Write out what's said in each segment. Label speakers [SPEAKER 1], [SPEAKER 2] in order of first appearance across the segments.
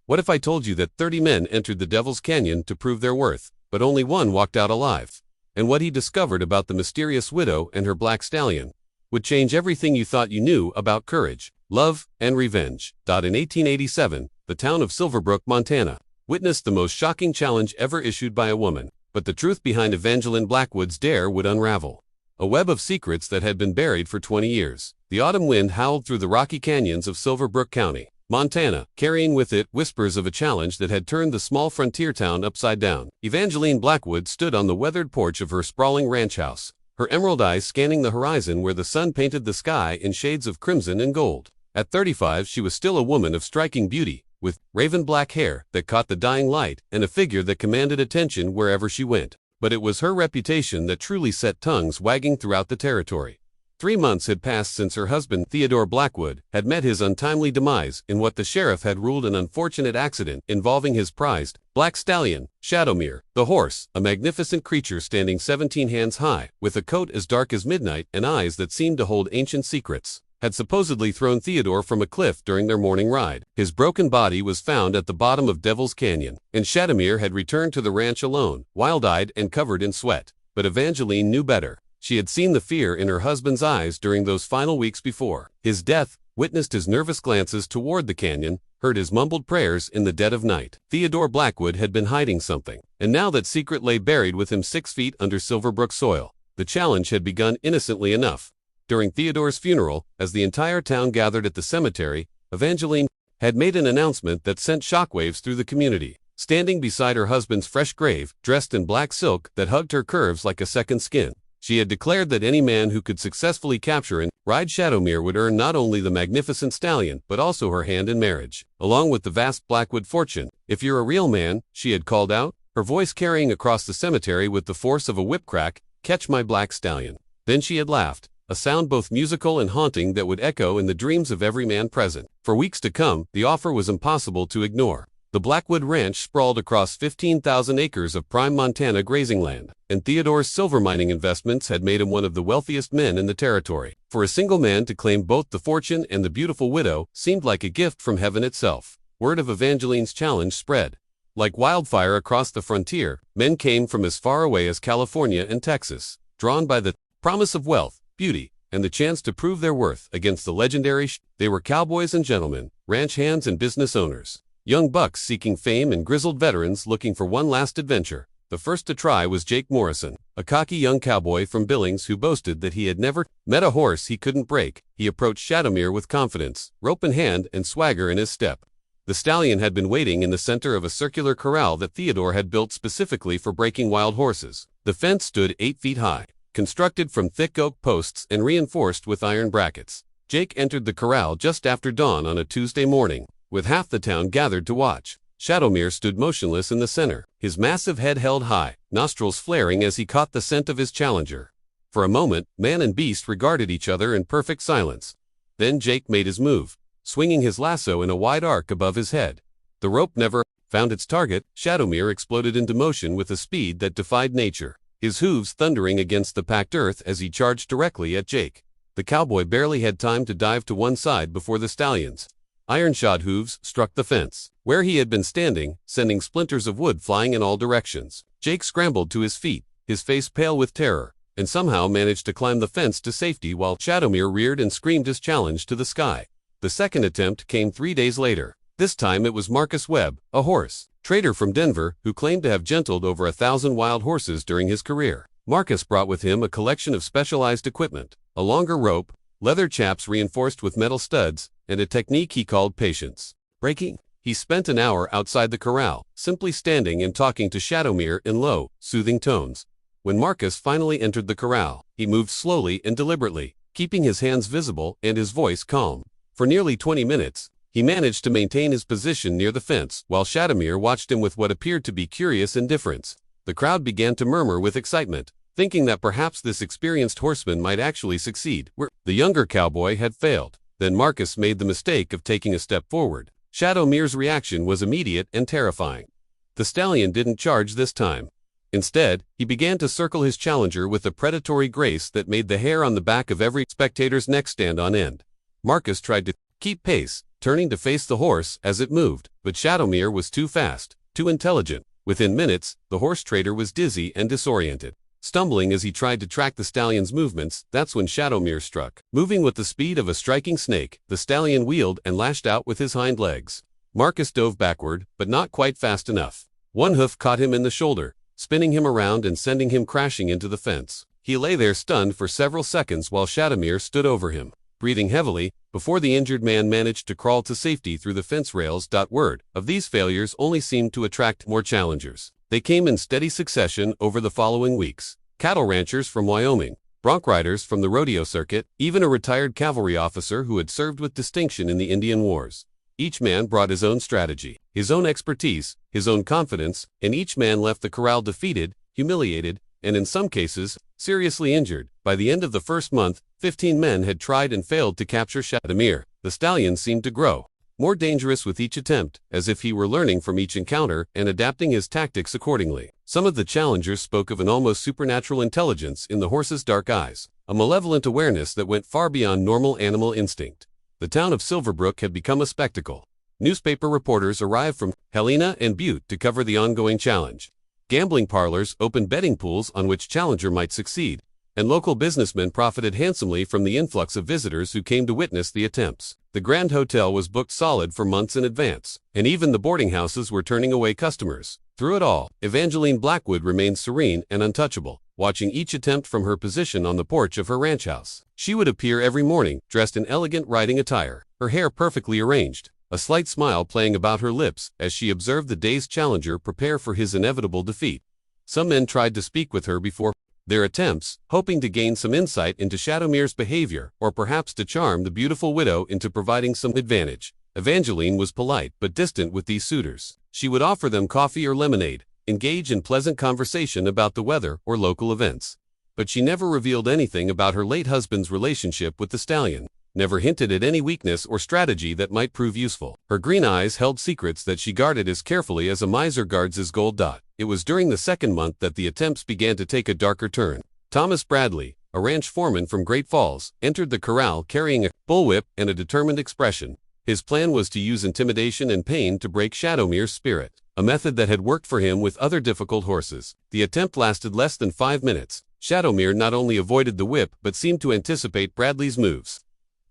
[SPEAKER 1] What if I told you that 30 men entered the Devil's Canyon to prove their worth, but only one walked out alive? And what he discovered about the mysterious widow and her black stallion would change everything you thought you knew about courage, love, and revenge. In 1887, the town of Silverbrook, Montana, witnessed the most shocking challenge ever issued by a woman. But the truth behind Evangeline Blackwood's dare would unravel a web of secrets that had been buried for 20 years. The autumn wind howled through the rocky canyons of Silverbrook County, Montana, carrying with it whispers of a challenge that had turned the small frontier town upside down. Evangeline Blackwood stood on the weathered porch of her sprawling ranch house, her emerald eyes scanning the horizon where the sun painted the sky in shades of crimson and gold. At 35, she was still a woman of striking beauty, with raven black hair that caught the dying light and a figure that commanded attention wherever she went. But it was her reputation that truly set tongues wagging throughout the territory. 3 months had passed since her husband, Theodore Blackwood, had met his untimely demise in what the sheriff had ruled an unfortunate accident involving his prized black stallion, Shadowmere, the horse, a magnificent creature standing 17 hands high, with a coat as dark as midnight and eyes that seemed to hold ancient secrets, had supposedly thrown Theodore from a cliff during their morning ride. His broken body was found at the bottom of Devil's Canyon, and Shadowmere had returned to the ranch alone, wild-eyed and covered in sweat. But Evangeline knew better. She had seen the fear in her husband's eyes during those final weeks before his death, witnessed his nervous glances toward the canyon, heard his mumbled prayers in the dead of night. Theodore Blackwood had been hiding something, and now that secret lay buried with him 6 feet under Silverbrook soil. The challenge had begun innocently enough. During Theodore's funeral, as the entire town gathered at the cemetery, Evangeline had made an announcement that sent shockwaves through the community. Standing beside her husband's fresh grave, dressed in black silk that hugged her curves like a second skin, she had declared that any man who could successfully capture and ride Shadowmere would earn not only the magnificent stallion, but also her hand in marriage, along with the vast Blackwood fortune. "If you're a real man," she had called out, her voice carrying across the cemetery with the force of a whip crack, "catch my black stallion." Then she had laughed, a sound both musical and haunting that would echo in the dreams of every man present. For weeks to come, the offer was impossible to ignore. The Blackwood Ranch sprawled across 15,000 acres of prime Montana grazing land, and Theodore's silver mining investments had made him one of the wealthiest men in the territory. For a single man to claim both the fortune and the beautiful widow seemed like a gift from heaven itself. Word of Evangeline's challenge spread like wildfire across the frontier. Men came from as far away as California and Texas, drawn by the promise of wealth, beauty, and the chance to prove their worth against the legendary They were cowboys and gentlemen, ranch hands and business owners, young bucks seeking fame and grizzled veterans looking for one last adventure. The first to try was Jake Morrison, a cocky young cowboy from Billings who boasted that he had never met a horse he couldn't break. He approached Shadowmere with confidence, rope in hand and swagger in his step. The stallion had been waiting in the center of a circular corral that Theodore had built specifically for breaking wild horses. The fence stood 8 feet high, constructed from thick oak posts and reinforced with iron brackets. Jake entered the corral just after dawn on a Tuesday morning, with half the town gathered to watch. Shadowmere stood motionless in the center, his massive head held high, nostrils flaring as he caught the scent of his challenger. For a moment, man and beast regarded each other in perfect silence. Then Jake made his move, swinging his lasso in a wide arc above his head. The rope never found its target. Shadowmere exploded into motion with a speed that defied nature, his hooves thundering against the packed earth as he charged directly at Jake. The cowboy barely had time to dive to one side before the stallion's iron-shod hooves struck the fence, where he had been standing, sending splinters of wood flying in all directions. Jake scrambled to his feet, his face pale with terror, and somehow managed to climb the fence to safety while Shadowmere reared and screamed his challenge to the sky. The second attempt came 3 days later. This time it was Marcus Webb, a horse trader from Denver, who claimed to have gentled over 1,000 wild horses during his career. Marcus brought with him a collection of specialized equipment, a longer rope, leather chaps reinforced with metal studs, and a technique he called patience breaking. He spent an hour outside the corral, simply standing and talking to Shadowmere in low, soothing tones. When Marcus finally entered the corral, he moved slowly and deliberately, keeping his hands visible and his voice calm. For nearly 20 minutes, he managed to maintain his position near the fence, while Shadowmere watched him with what appeared to be curious indifference. The crowd began to murmur with excitement, thinking that perhaps this experienced horseman might actually succeed where the younger cowboy had failed. Then Marcus made the mistake of taking a step forward. Shadowmere's reaction was immediate and terrifying. The stallion didn't charge this time. Instead, he began to circle his challenger with a predatory grace that made the hair on the back of every spectator's neck stand on end. Marcus tried to keep pace, turning to face the horse as it moved, But Shadowmere was too fast, too intelligent. Within minutes, the horse trader was dizzy and disoriented. Stumbling as he tried to track the stallion's movements, that's when Shadowmere struck. Moving with the speed of a striking snake, the stallion wheeled and lashed out with his hind legs. Marcus dove backward, but not quite fast enough. One hoof caught him in the shoulder, spinning him around and sending him crashing into the fence. He lay there stunned for several seconds while Shadowmere stood over him, breathing heavily, before the injured man managed to crawl to safety through the fence rails. Word of these failures only seemed to attract more challengers. They came in steady succession over the following weeks. Cattle ranchers from Wyoming, bronc riders from the rodeo circuit, even a retired cavalry officer who had served with distinction in the Indian Wars. Each man brought his own strategy, his own expertise, his own confidence, and each man left the corral defeated, humiliated, and in some cases, seriously injured. By the end of the first month, 15 men had tried and failed to capture Shadowmere. The stallion seemed to grow more dangerous with each attempt, as if he were learning from each encounter and adapting his tactics accordingly. Some of the challengers spoke of an almost supernatural intelligence in the horse's dark eyes, a malevolent awareness that went far beyond normal animal instinct. The town of Silverbrook had become a spectacle. Newspaper reporters arrived from Helena and Butte to cover the ongoing challenge. Gambling parlors opened betting pools on which challenger might succeed, and local businessmen profited handsomely from the influx of visitors who came to witness the attempts. The Grand Hotel was booked solid for months in advance, and even the boarding houses were turning away customers. Through it all, Evangeline Blackwood remained serene and untouchable, watching each attempt from her position on the porch of her ranch house. She would appear every morning, dressed in elegant riding attire, her hair perfectly arranged, a slight smile playing about her lips as she observed the dazed challenger prepare for his inevitable defeat. Some men tried to speak with her before their attempts, hoping to gain some insight into Shadowmere's behavior, or perhaps to charm the beautiful widow into providing some advantage. Evangeline was polite but distant with these suitors. She would offer them coffee or lemonade, engage in pleasant conversation about the weather or local events. But she never revealed anything about her late husband's relationship with the stallion, never hinted at any weakness or strategy that might prove useful. Her green eyes held secrets that she guarded as carefully as a miser guards his gold dot. It was during the second month that the attempts began to take a darker turn. Thomas Bradley, a ranch foreman from Great Falls, entered the corral carrying a bullwhip and a determined expression. His plan was to use intimidation and pain to break Shadowmere's spirit, a method that had worked for him with other difficult horses. The attempt lasted less than 5 minutes. Shadowmere not only avoided the whip but seemed to anticipate Bradley's moves,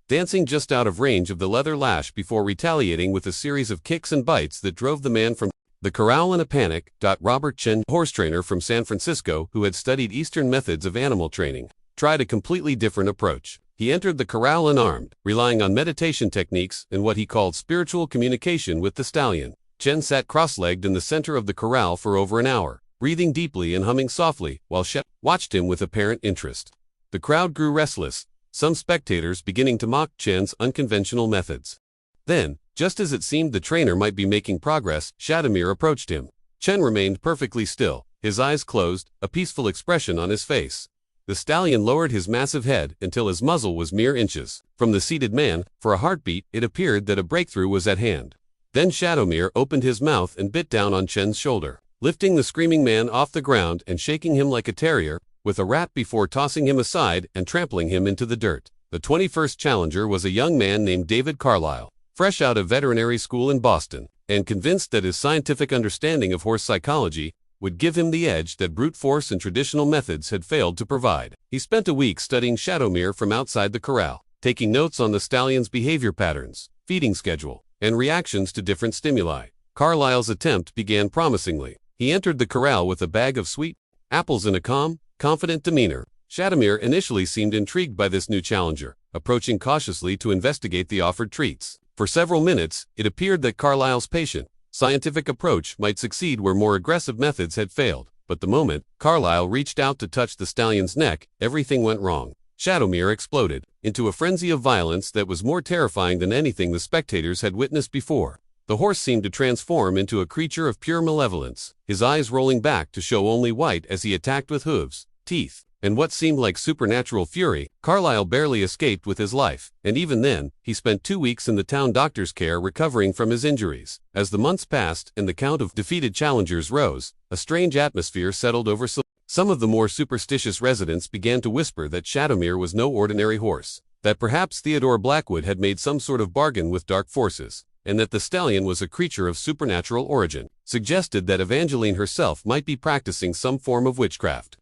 [SPEAKER 1] dancing just out of range of the leather lash before retaliating with a series of kicks and bites that drove the man from the corral in a panic. Robert Chen, horse trainer from San Francisco who had studied Eastern methods of animal training, tried a completely different approach. He entered the corral unarmed, relying on meditation techniques and what he called spiritual communication with the stallion. Chen sat cross-legged in the center of the corral for over an hour, breathing deeply and humming softly, while Shep watched him with apparent interest. The crowd grew restless, some spectators beginning to mock Chen's unconventional methods. Then, just as it seemed the trainer might be making progress, Shadowmere approached him. Chen remained perfectly still, his eyes closed, a peaceful expression on his face. The stallion lowered his massive head until his muzzle was mere inches from the seated man. For a heartbeat, it appeared that a breakthrough was at hand. Then Shadowmere opened his mouth and bit down on Chen's shoulder, lifting the screaming man off the ground and shaking him like a terrier with a rat before tossing him aside and trampling him into the dirt. The 21st challenger was a young man named David Carlisle, fresh out of veterinary school in Boston, and convinced that his scientific understanding of horse psychology would give him the edge that brute force and traditional methods had failed to provide. He spent a week studying Shadowmere from outside the corral, taking notes on the stallion's behavior patterns, feeding schedule, and reactions to different stimuli. Carlisle's attempt began promisingly. He entered the corral with a bag of sweet apples and a calm, confident demeanor. Shadowmere initially seemed intrigued by this new challenger, approaching cautiously to investigate the offered treats. For several minutes, it appeared that Carlisle's patient, scientific approach might succeed where more aggressive methods had failed. But the moment Carlisle reached out to touch the stallion's neck, everything went wrong. Shadowmere exploded into a frenzy of violence that was more terrifying than anything the spectators had witnessed before. The horse seemed to transform into a creature of pure malevolence, his eyes rolling back to show only white as he attacked with hooves, teeth, and what seemed like supernatural fury. Carlisle barely escaped with his life, and even then, he spent 2 weeks in the town doctor's care recovering from his injuries. As the months passed and the count of defeated challengers rose, a strange atmosphere settled over some of the more superstitious residents began to whisper that Shadowmere was no ordinary horse, that perhaps Theodore Blackwood had made some sort of bargain with dark forces. and that the stallion was a creature of supernatural origin, suggested that Evangeline herself might be practicing some form of witchcraft,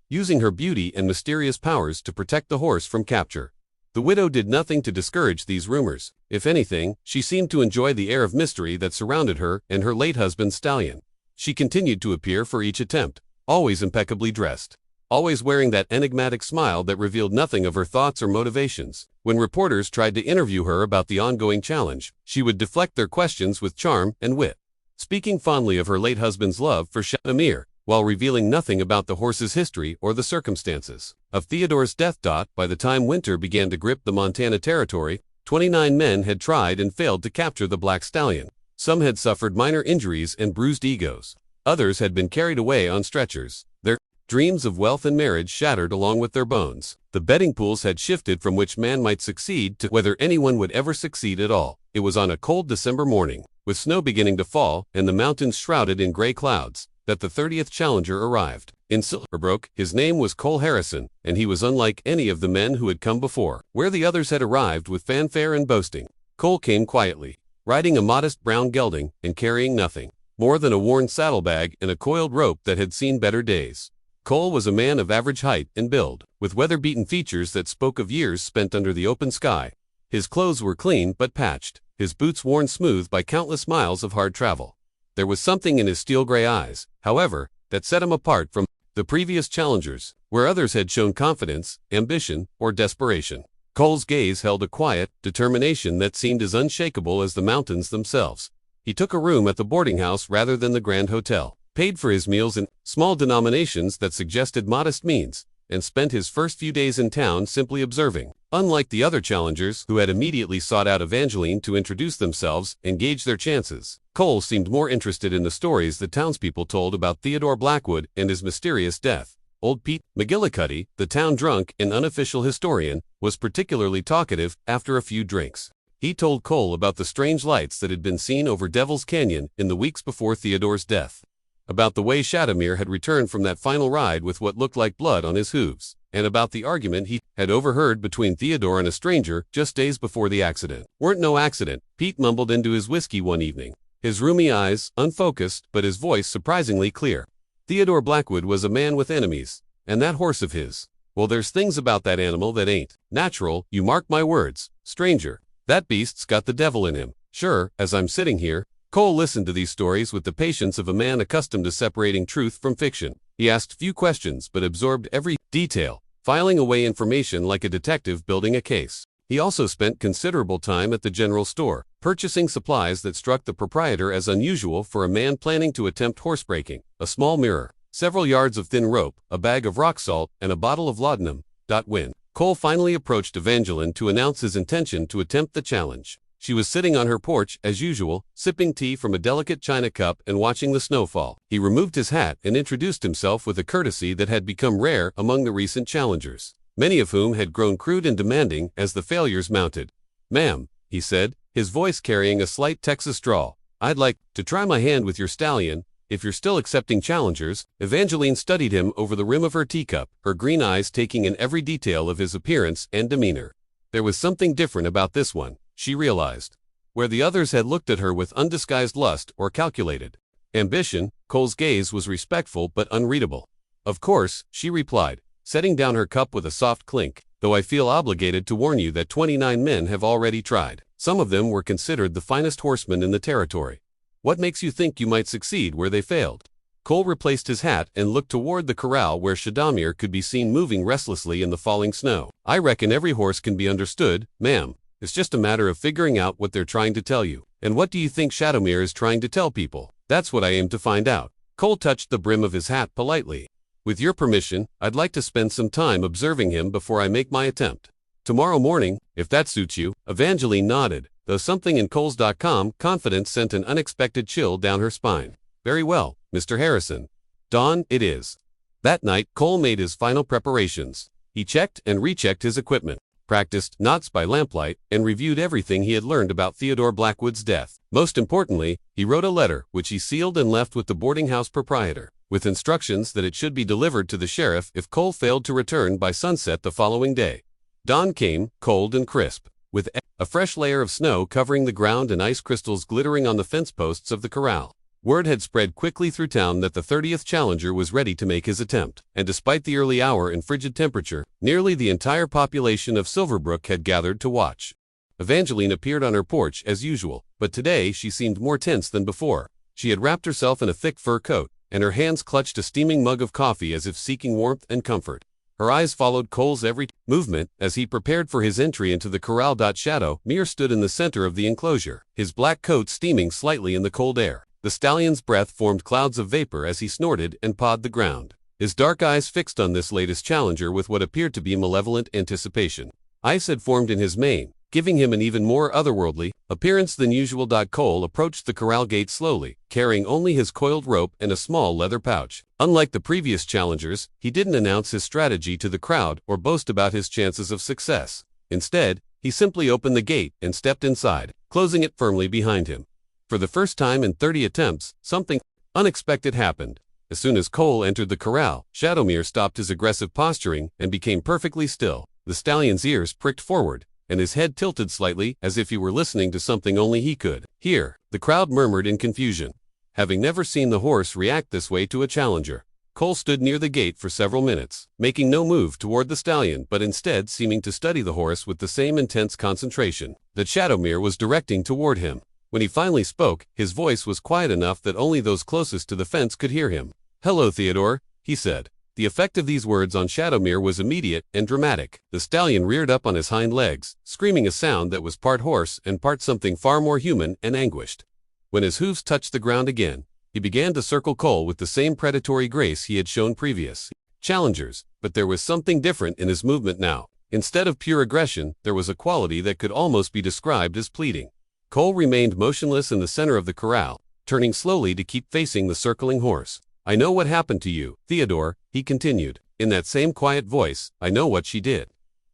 [SPEAKER 1] using her beauty and mysterious powers to protect the horse from capture. The widow did nothing to discourage these rumors. If anything, she seemed to enjoy the air of mystery that surrounded her and her late husband Stallion. She continued to appear for each attempt, always impeccably dressed, always wearing that enigmatic smile that revealed nothing of her thoughts or motivations. When reporters tried to interview her about the ongoing challenge, she would deflect their questions with charm and wit, speaking fondly of her late husband's love for Shadamir, while revealing nothing about the horse's history or the circumstances of Theodore's death. By the time winter began to grip the Montana territory, 29 men had tried and failed to capture the Black Stallion. Some had suffered minor injuries and bruised egos. Others had been carried away on stretchers, their dreams of wealth and marriage shattered along with their bones. The betting pools had shifted from which man might succeed to whether anyone would ever succeed at all. It was on a cold December morning, with snow beginning to fall and the mountains shrouded in gray clouds, that the 30th challenger arrived. In Silverbrook, his name was Cole Harrison, and he was unlike any of the men who had come before. Where the others had arrived with fanfare and boasting, Cole came quietly, riding a modest brown gelding and carrying nothing more than a worn saddlebag and a coiled rope that had seen better days. Cole was a man of average height and build, with weather-beaten features that spoke of years spent under the open sky. His clothes were clean but patched, his boots worn smooth by countless miles of hard travel. There was something in his steel-gray eyes, however, that set him apart from the previous challengers, where others had shown confidence, ambition, or desperation. Cole's gaze held a quiet determination that seemed as unshakable as the mountains themselves. He took a room at the boarding house rather than the Grand Hotel, paid for his meals in small denominations that suggested modest means, and spent his first few days in town simply observing. Unlike the other challengers, who had immediately sought out Evangeline to introduce themselves and gauge their chances, Cole seemed more interested in the stories the townspeople told about Theodore Blackwood and his mysterious death. Old Pete McGillicuddy, the town drunk and unofficial historian, was particularly talkative after a few drinks. He told Cole about the strange lights that had been seen over Devil's Canyon in the weeks before Theodore's death, about the way Shadamir had returned from that final ride with what looked like blood on his hooves, and about the argument he had overheard between Theodore and a stranger just days before the accident. "Weren't no accident," Pete mumbled into his whiskey one evening, his rheumy eyes unfocused but his voice surprisingly clear. "Theodore Blackwood was a man with enemies, and that horse of his, well, there's things about that animal that ain't natural, you mark my words, stranger. That beast's got the devil in him." Sure, as I'm sitting here, Cole listened to these stories with the patience of a man accustomed to separating truth from fiction. He asked few questions but absorbed every detail, filing away information like a detective building a case. He also spent considerable time at the general store, purchasing supplies that struck the proprietor as unusual for a man planning to attempt horsebreaking: a small mirror, several yards of thin rope, a bag of rock salt, and a bottle of laudanum. When Cole finally approached Evangeline to announce his intention to attempt the challenge, she was sitting on her porch as usual, sipping tea from a delicate china cup and watching the snowfall. He removed his hat and introduced himself with a courtesy that had become rare among the recent challengers, many of whom had grown crude and demanding as the failures mounted. "Ma'am," he said, his voice carrying a slight Texas drawl, "I'd like to try my hand with your stallion, if you're still accepting challengers." Evangeline studied him over the rim of her teacup, her green eyes taking in every detail of his appearance and demeanor. There was something different about this one, she realized. Where the others had looked at her with undisguised lust or calculated ambition, Cole's gaze was respectful but unreadable. "Of course," she replied, setting down her cup with a soft clink, "though I feel obligated to warn you that 29 men have already tried. Some of them were considered the finest horsemen in the territory. What makes you think you might succeed where they failed?" Cole replaced his hat and looked toward the corral where Shadamir could be seen moving restlessly in the falling snow. "I reckon every horse can be understood, ma'am. It's just a matter of figuring out what they're trying to tell you. And what do you think Shadamir is trying to tell people? That's what I aim to find out." Cole touched the brim of his hat politely. "With your permission, I'd like to spend some time observing him before I make my attempt. Tomorrow morning, if that suits you." Evangeline nodded, though something in Coles.com confidence sent an unexpected chill down her spine. "Very well, Mr. Harrison. Dawn it is." That night, Cole made his final preparations. He checked and rechecked his equipment, practiced knots by lamplight, and reviewed everything he had learned about Theodore Blackwood's death. Most importantly, he wrote a letter, which he sealed and left with the boarding house proprietor, with instructions that it should be delivered to the sheriff if Cole failed to return by sunset the following day. Dawn came, cold and crisp, with a fresh layer of snow covering the ground and ice crystals glittering on the fence posts of the corral. Word had spread quickly through town that the 30th challenger was ready to make his attempt, and despite the early hour and frigid temperature, nearly the entire population of Silverbrook had gathered to watch. Evangeline appeared on her porch as usual, but today she seemed more tense than before. She had wrapped herself in a thick fur coat, and her hands clutched a steaming mug of coffee as if seeking warmth and comfort. Her eyes followed Cole's every movement as he prepared for his entry into the corral. Shadowmere stood in the center of the enclosure, his black coat steaming slightly in the cold air. The stallion's breath formed clouds of vapor as he snorted and pawed the ground, his dark eyes fixed on this latest challenger with what appeared to be malevolent anticipation. Ice had formed in his mane, giving him an even more otherworldly appearance than usual. Cole approached the corral gate slowly, carrying only his coiled rope and a small leather pouch. Unlike the previous challengers, he didn't announce his strategy to the crowd or boast about his chances of success. Instead, he simply opened the gate and stepped inside, closing it firmly behind him. For the first time in 30 attempts, something unexpected happened. As soon as Cole entered the corral, Shadowmere stopped his aggressive posturing and became perfectly still. The stallion's ears pricked forward, and his head tilted slightly as if he were listening to something only he could hear. The crowd murmured in confusion. Having never seen the horse react this way to a challenger, Cole stood near the gate for several minutes, making no move toward the stallion but instead seeming to study the horse with the same intense concentration that Shadowmere was directing toward him. When he finally spoke, his voice was quiet enough that only those closest to the fence could hear him. "Hello, Theodore," he said. The effect of these words on Shadowmere was immediate and dramatic. The stallion reared up on his hind legs, screaming a sound that was part horse and part something far more human and anguished. When his hooves touched the ground again, he began to circle Cole with the same predatory grace he had shown previous challengers, but there was something different in his movement now. Instead of pure aggression, there was a quality that could almost be described as pleading. Cole remained motionless in the center of the corral, turning slowly to keep facing the circling horse. "I know what happened to you, Theodore," he continued. In that same quiet voice, "I know what she did."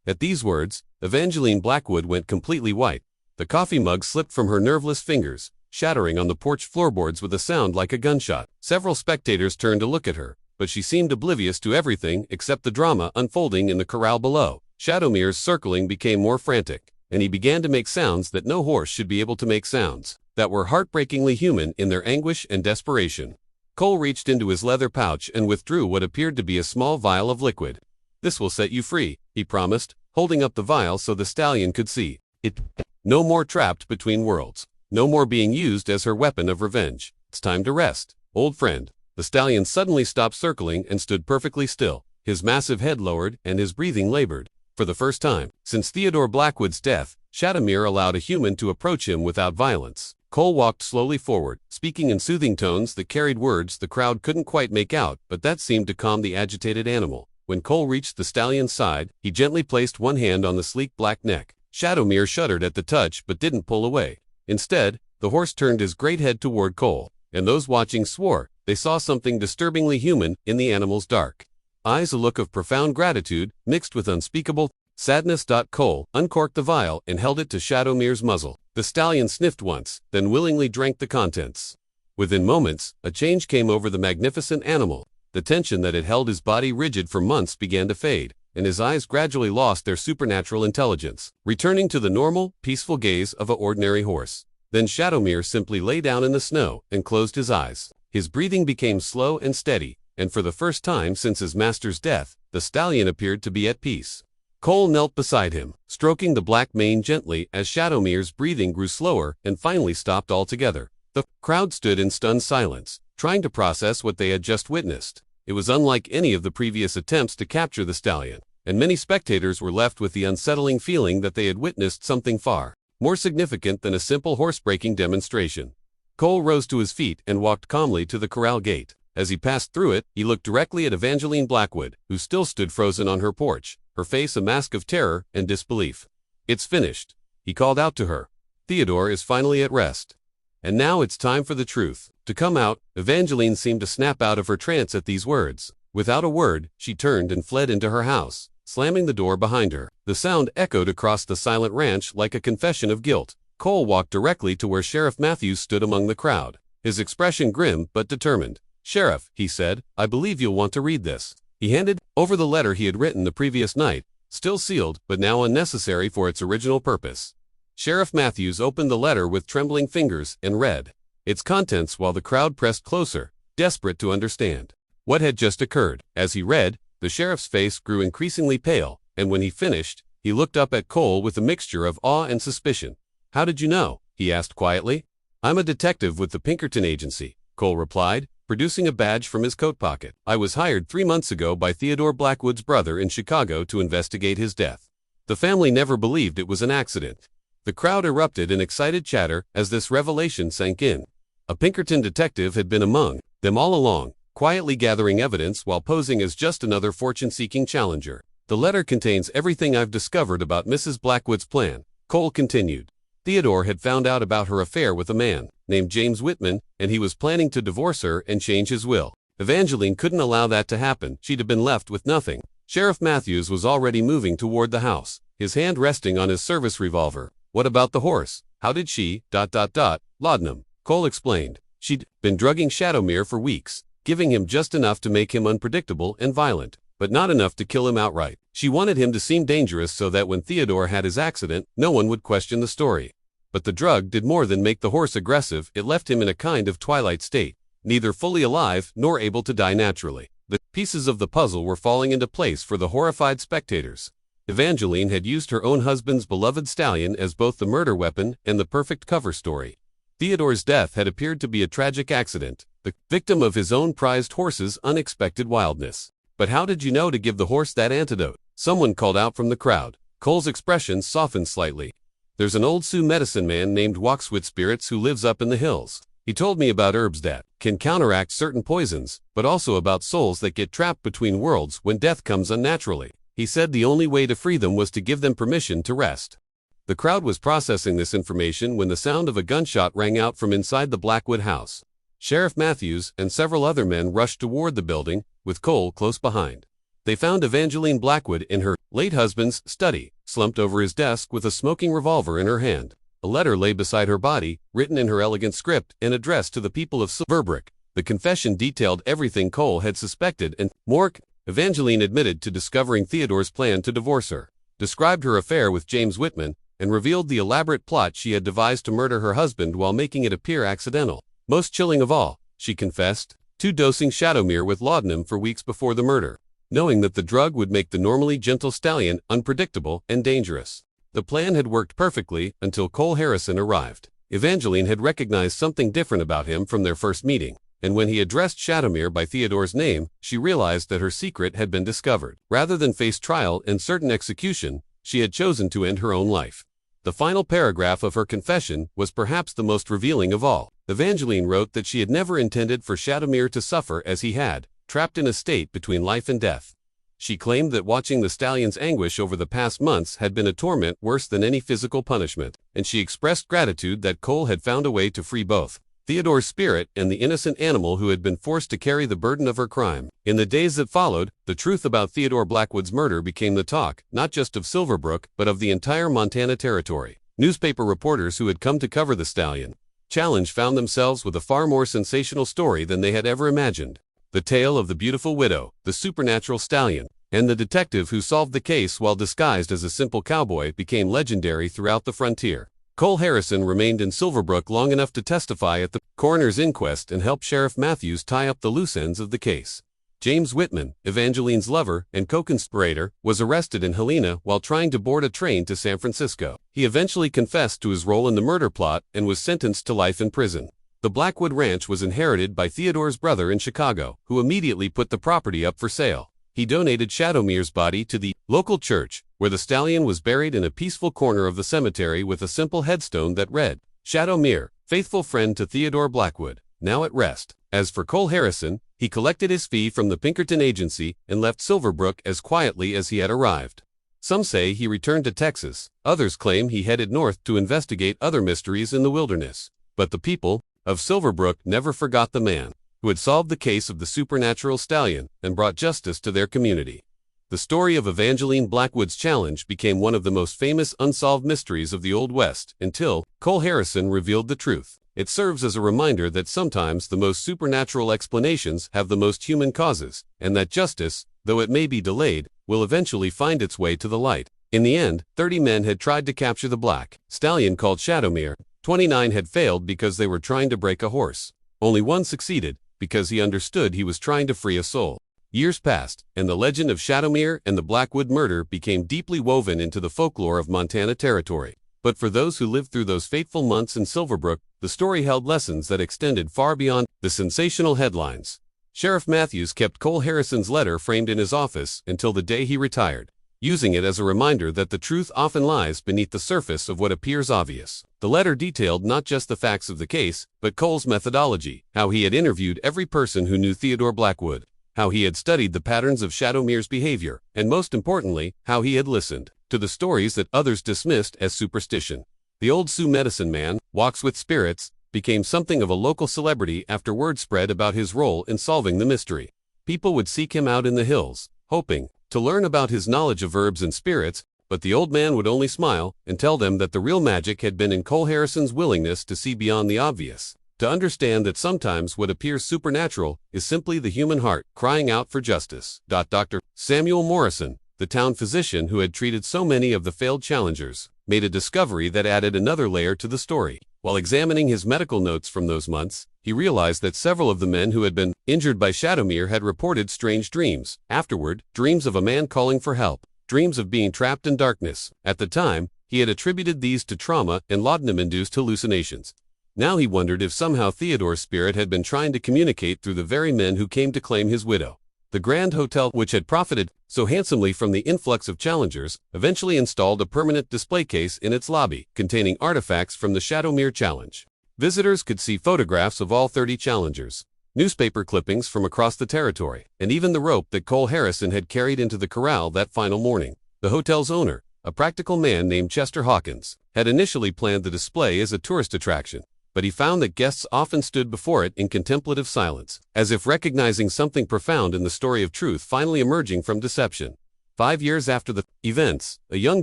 [SPEAKER 1] At these words, Evangeline Blackwood went completely white. The coffee mug slipped from her nerveless fingers, shattering on the porch floorboards with a sound like a gunshot. Several spectators turned to look at her, but she seemed oblivious to everything except the drama unfolding in the corral below. Shadowmere's circling became more frantic, and he began to make sounds that no horse should be able to make, sounds that were heartbreakingly human in their anguish and desperation. Cole reached into his leather pouch and withdrew what appeared to be a small vial of liquid. "This will set you free," he promised, holding up the vial so the stallion could see it. "No more trapped between worlds. No more being used as her weapon of revenge. It's time to rest, old friend." The stallion suddenly stopped circling and stood perfectly still, his massive head lowered and his breathing labored. For the first time since Theodore Blackwood's death, Shadowmere allowed a human to approach him without violence. Cole walked slowly forward, speaking in soothing tones that carried words the crowd couldn't quite make out, but that seemed to calm the agitated animal. When Cole reached the stallion's side, he gently placed one hand on the sleek black neck. Shadowmere shuddered at the touch but didn't pull away. Instead, the horse turned his great head toward Cole, and those watching swore they saw something disturbingly human in the animal's dark eyes, a look of profound gratitude mixed with unspeakable sadness. Cole uncorked the vial and held it to Shadowmere's muzzle. The stallion sniffed once, then willingly drank the contents. Within moments, a change came over the magnificent animal. The tension that had held his body rigid for months began to fade, and his eyes gradually lost their supernatural intelligence, returning to the normal, peaceful gaze of an ordinary horse. Then Shadowmere simply lay down in the snow and closed his eyes. His breathing became slow and steady, and for the first time since his master's death, the stallion appeared to be at peace. Cole knelt beside him, stroking the black mane gently as Shadowmere's breathing grew slower and finally stopped altogether. The crowd stood in stunned silence, trying to process what they had just witnessed. It was unlike any of the previous attempts to capture the stallion, and many spectators were left with the unsettling feeling that they had witnessed something far more significant than a simple horse-breaking demonstration. Cole rose to his feet and walked calmly to the corral gate. As he passed through it, he looked directly at Evangeline Blackwood, who still stood frozen on her porch, her face a mask of terror and disbelief. "It's finished," he called out to her. "Theodore is finally at rest. And now it's time for the truth to come out." Evangeline seemed to snap out of her trance at these words. Without a word, she turned and fled into her house, slamming the door behind her. The sound echoed across the silent ranch like a confession of guilt. Cole walked directly to where Sheriff Matthews stood among the crowd, his expression grim but determined. "Sheriff," he said, "I believe you'll want to read this." He handed over the letter he had written the previous night, still sealed, but now unnecessary for its original purpose. Sheriff Matthews opened the letter with trembling fingers and read its contents while the crowd pressed closer, desperate to understand what had just occurred. As he read, the sheriff's face grew increasingly pale, and when he finished, he looked up at Cole with a mixture of awe and suspicion. "How did you know?" he asked quietly. "I'm a detective with the Pinkerton Agency," Cole replied, producing a badge from his coat pocket. "I was hired 3 months ago by Theodore Blackwood's brother in Chicago to investigate his death." The family never believed it was an accident. The crowd erupted in excited chatter as this revelation sank in. A Pinkerton detective had been among them all along, quietly gathering evidence while posing as just another fortune-seeking challenger. "The letter contains everything I've discovered about Mrs. Blackwood's plan," Cole continued. Theodore had found out about her affair with a man named James Whitman, and he was planning to divorce her and change his will. Evangeline couldn't allow that to happen. She'd have been left with nothing. Sheriff Matthews was already moving toward the house, his hand resting on his service revolver. "What about the horse? How did she, laudanum?" Cole explained. "She'd been drugging Shadowmere for weeks, giving him just enough to make him unpredictable and violent, but not enough to kill him outright. She wanted him to seem dangerous so that when Theodore had his accident, no one would question the story. But the drug did more than make the horse aggressive. It left him in a kind of twilight state, neither fully alive nor able to die naturally." The pieces of the puzzle were falling into place for the horrified spectators. Evangeline had used her own husband's beloved Stallion as both the murder weapon and the perfect cover story. Theodore's death had appeared to be a tragic accident, the victim of his own prized horse's unexpected wildness. "But how did you know to give the horse that antidote?" someone called out from the crowd. Cole's expression softened slightly. "There's an old Sioux medicine man named Walks with Spirits who lives up in the hills. He told me about herbs that can counteract certain poisons, but also about souls that get trapped between worlds when death comes unnaturally. He said the only way to free them was to give them permission to rest." The crowd was processing this information when the sound of a gunshot rang out from inside the Blackwood house. Sheriff Matthews and several other men rushed toward the building, with Cole close behind. They found Evangeline Blackwood in her late husband's study, slumped over his desk with a smoking revolver in her hand. A letter lay beside her body, written in her elegant script and addressed to the people of Silverbrook. The confession detailed everything Cole had suspected and more. Evangeline admitted to discovering Theodore's plan to divorce her, described her affair with James Whitman, and revealed the elaborate plot she had devised to murder her husband while making it appear accidental. Most chilling of all, she confessed to dosing Shadowmere with laudanum for weeks before the murder, knowing that the drug would make the normally gentle Stallion unpredictable and dangerous. The plan had worked perfectly until Cole Harrison arrived. Evangeline had recognized something different about him from their first meeting, and when he addressed Shadowmere by Theodore's name, she realized that her secret had been discovered. Rather than face trial and certain execution, she had chosen to end her own life. The final paragraph of her confession was perhaps the most revealing of all. Evangeline wrote that she had never intended for Shadowmere to suffer as he had, trapped in a state between life and death. She claimed that watching the Stallion's anguish over the past months had been a torment worse than any physical punishment, and she expressed gratitude that Cole had found a way to free both Theodore's spirit and the innocent animal who had been forced to carry the burden of her crime. In the days that followed, the truth about Theodore Blackwood's murder became the talk, not just of Silverbrook, but of the entire Montana territory. Newspaper reporters who had come to cover the Stallion challenge found themselves with a far more sensational story than they had ever imagined. The tale of the beautiful widow, the supernatural Stallion, and the detective who solved the case while disguised as a simple cowboy became legendary throughout the frontier. Cole Harrison remained in Silverbrook long enough to testify at the coroner's inquest and help Sheriff Matthews tie up the loose ends of the case. James Whitman, Evangeline's lover and co-conspirator, was arrested in Helena while trying to board a train to San Francisco. He eventually confessed to his role in the murder plot and was sentenced to life in prison. The Blackwood Ranch was inherited by Theodore's brother in Chicago, who immediately put the property up for sale. He donated Shadowmere's body to the local church, where the Stallion was buried in a peaceful corner of the cemetery with a simple headstone that read, "Shadowmere, faithful friend to Theodore Blackwood, now at rest." As for Cole Harrison, he collected his fee from the Pinkerton Agency and left Silverbrook as quietly as he had arrived. Some say he returned to Texas, others claim he headed north to investigate other mysteries in the wilderness. But the people of Silverbrook never forgot the man who had solved the case of the supernatural Stallion and brought justice to their community. The story of Evangeline Blackwood's challenge became one of the most famous unsolved mysteries of the Old West until Cole Harrison revealed the truth. It serves as a reminder that sometimes the most supernatural explanations have the most human causes, and that justice, though it may be delayed, will eventually find its way to the light. In the end, 30 men had tried to capture the Black Stallion called Shadowmere. 29 had failed because they were trying to break a horse. Only one succeeded, because he understood he was trying to free a soul. Years passed, and the legend of Shadowmere and the Blackwood murder became deeply woven into the folklore of Montana Territory. But for those who lived through those fateful months in Silverbrook, the story held lessons that extended far beyond the sensational headlines. Sheriff Matthews kept Cole Harrison's letter framed in his office until the day he retired, using it as a reminder that the truth often lies beneath the surface of what appears obvious. The letter detailed not just the facts of the case, but Cole's methodology, how he had interviewed every person who knew Theodore Blackwood, how he had studied the patterns of Shadowmere's behavior, and most importantly, how he had listened to the stories that others dismissed as superstition. The old Sioux medicine man, walks with spirits, became something of a local celebrity after word spread about his role in solving the mystery. People would seek him out in the hills, hoping to learn about his knowledge of herbs and spirits, but the old man would only smile and tell them that the real magic had been in Cole Harrison's willingness to see beyond the obvious, to understand that sometimes what appears supernatural is simply the human heart crying out for justice. Dr. Samuel Morrison, the town physician who had treated so many of the failed challengers, made a discovery that added another layer to the story. While examining his medical notes from those months, he realized that several of the men who had been injured by Shadowmere had reported strange dreams. Afterward, dreams of a man calling for help, dreams of being trapped in darkness. At the time, he had attributed these to trauma and laudanum-induced hallucinations. Now he wondered if somehow Theodore's spirit had been trying to communicate through the very men who came to claim his widow. The Grand Hotel, which had profited so handsomely from the influx of challengers, eventually installed a permanent display case in its lobby, containing artifacts from the Shadowmere Challenge. Visitors could see photographs of all 30 challengers, newspaper clippings from across the territory, and even the rope that Cole Harrison had carried into the corral that final morning. The hotel's owner, a practical man named Chester Hawkins, had initially planned the display as a tourist attraction, but he found that guests often stood before it in contemplative silence, as if recognizing something profound in the story of truth finally emerging from deception. 5 years after the events, a young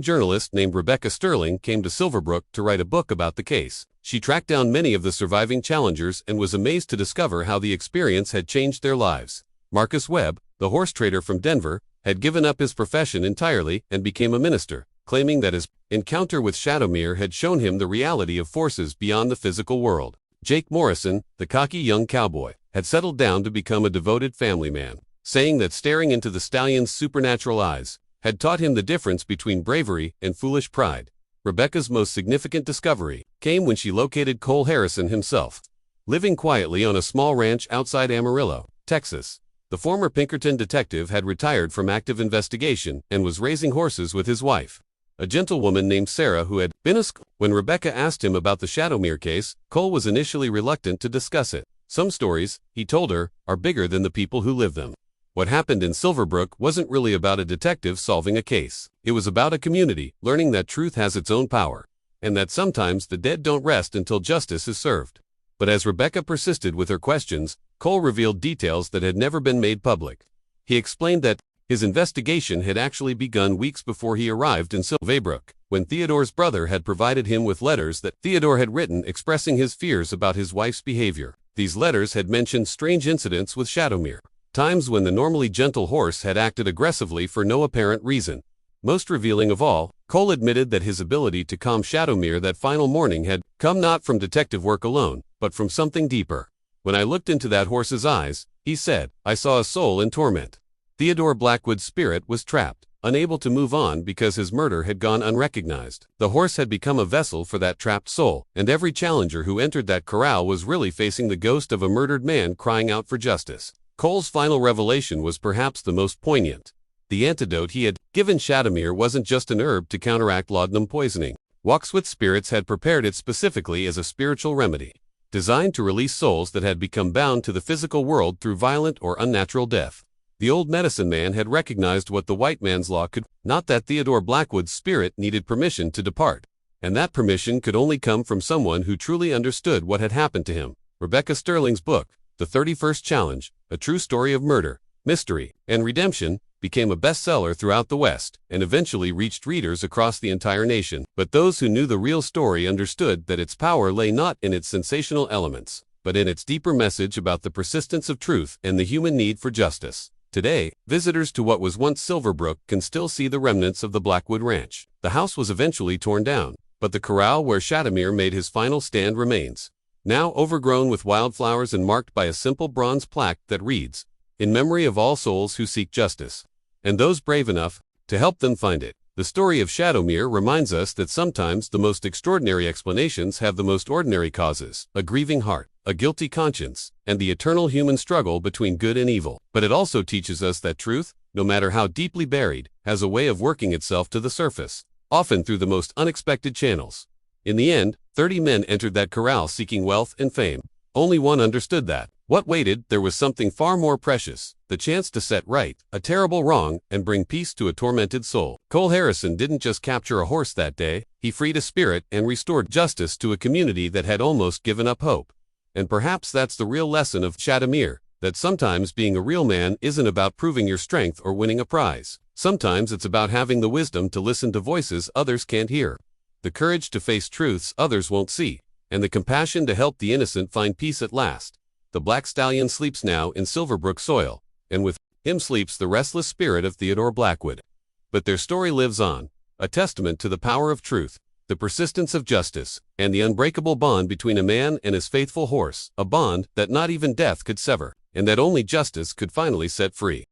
[SPEAKER 1] journalist named Rebecca Sterling came to Silverbrook to write a book about the case. She tracked down many of the surviving challengers and was amazed to discover how the experience had changed their lives. Marcus Webb, the horse trader from Denver, had given up his profession entirely and became a minister, claiming that his encounter with Shadowmere had shown him the reality of forces beyond the physical world. Jake Morrison, the cocky young cowboy, had settled down to become a devoted family man, saying that staring into the stallion's supernatural eyes had taught him the difference between bravery and foolish pride. Rebecca's most significant discovery came when she located Cole Harrison himself, living quietly on a small ranch outside Amarillo, Texas. The former Pinkerton detective had retired from active investigation and was raising horses with his wife, a gentlewoman named Sarah who had been a When Rebecca asked him about the Shadowmere case, Cole was initially reluctant to discuss it. Some stories, he told her, are bigger than the people who live them. What happened in Silverbrook wasn't really about a detective solving a case. It was about a community learning that truth has its own power, and that sometimes the dead don't rest until justice is served. But as Rebecca persisted with her questions, Cole revealed details that had never been made public. He explained that his investigation had actually begun weeks before he arrived in Silverbrook, when Theodore's brother had provided him with letters that Theodore had written expressing his fears about his wife's behavior. These letters had mentioned strange incidents with Shadowmere, times when the normally gentle horse had acted aggressively for no apparent reason. Most revealing of all, Cole admitted that his ability to calm Shadowmere that final morning had come not from detective work alone, but from something deeper. When I looked into that horse's eyes, he said, I saw a soul in torment. Theodore Blackwood's spirit was trapped, unable to move on because his murder had gone unrecognized. The horse had become a vessel for that trapped soul, and every challenger who entered that corral was really facing the ghost of a murdered man crying out for justice. Cole's final revelation was perhaps the most poignant. The antidote he had given Shadowmere wasn't just an herb to counteract laudanum poisoning. Walks with Spirits had prepared it specifically as a spiritual remedy, designed to release souls that had become bound to the physical world through violent or unnatural death. The old medicine man had recognized what the white man's law could, not that Theodore Blackwood's spirit needed permission to depart, and that permission could only come from someone who truly understood what had happened to him. Rebecca Sterling's book, The 31st Challenge, A True Story of Murder, Mystery, and Redemption, became a bestseller throughout the West and eventually reached readers across the entire nation. But those who knew the real story understood that its power lay not in its sensational elements, but in its deeper message about the persistence of truth and the human need for justice. Today, visitors to what was once Silverbrook can still see the remnants of the Blackwood Ranch. The house was eventually torn down, but the corral where Shadowmere made his final stand remains, now overgrown with wildflowers and marked by a simple bronze plaque that reads, "In memory of all souls who seek justice, and those brave enough to help them find it." The story of Shadowmere reminds us that sometimes the most extraordinary explanations have the most ordinary causes: a grieving heart, a guilty conscience, and the eternal human struggle between good and evil. But it also teaches us that truth, no matter how deeply buried, has a way of working itself to the surface, often through the most unexpected channels. In the end, 30 men entered that corral seeking wealth and fame. Only one understood that what waited there was something far more precious: the chance to set right a terrible wrong and bring peace to a tormented soul. Cole Harrison didn't just capture a horse that day, he freed a spirit and restored justice to a community that had almost given up hope. And perhaps that's the real lesson of Shadowmere, that sometimes being a real man isn't about proving your strength or winning a prize. Sometimes it's about having the wisdom to listen to voices others can't hear, the courage to face truths others won't see, and the compassion to help the innocent find peace at last. The Black Stallion sleeps now in Silverbrook soil, and with him sleeps the restless spirit of Theodore Blackwood. But their story lives on, a testament to the power of truth, the persistence of justice, and the unbreakable bond between a man and his faithful horse, a bond that not even death could sever, and that only justice could finally set free.